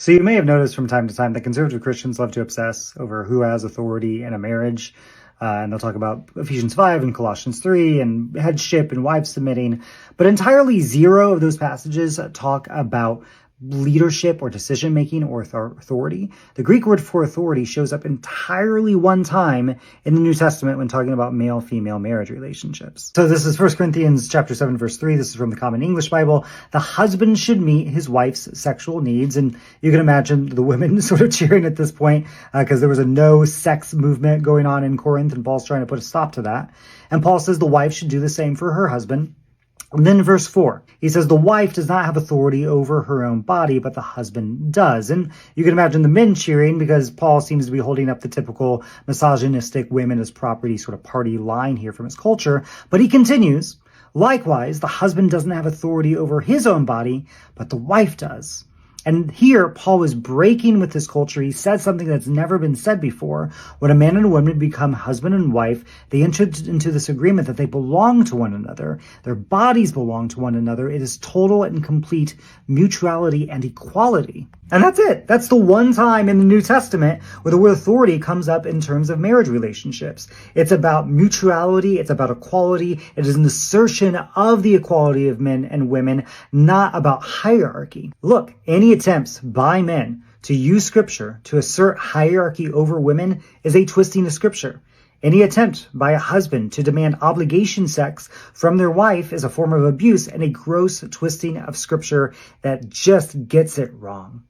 So you may have noticed from time to time that conservative Christians love to obsess over who has authority in a marriage. And they'll talk about Ephesians 5 and Colossians 3 and headship and wives submitting. But entirely zero of those passages talk about leadership or decision-making or authority. The Greek word for authority shows up entirely one time in the New Testament when talking about male-female marriage relationships. So this is 1 Corinthians chapter 7, verse 3. This is from the Common English Bible. The husband should meet his wife's sexual needs. And you can imagine the women sort of cheering at this point because there was a no-sex movement going on in Corinth, and Paul's trying to put a stop to that. And Paul says the wife should do the same for her husband. And then verse 4, he says the wife does not have authority over her own body, but the husband does. And you can imagine the men cheering because Paul seems to be holding up the typical misogynistic women as property sort of party line here from his culture. But he continues, likewise, the husband doesn't have authority over his own body, but the wife does. And here, Paul was breaking with this culture. He said something that's never been said before. When a man and a woman become husband and wife, they entered into this agreement that they belong to one another. Their bodies belong to one another. It is total and complete mutuality and equality. And that's it. That's the one time in the New Testament where the word authority comes up in terms of marriage relationships. It's about mutuality. It's about equality. It is an assertion of the equality of men and women, not about hierarchy. Look, any attempts by men to use scripture to assert hierarchy over women is a twisting of scripture. Any attempt by a husband to demand obligation sex from their wife is a form of abuse and a gross twisting of scripture that just gets it wrong.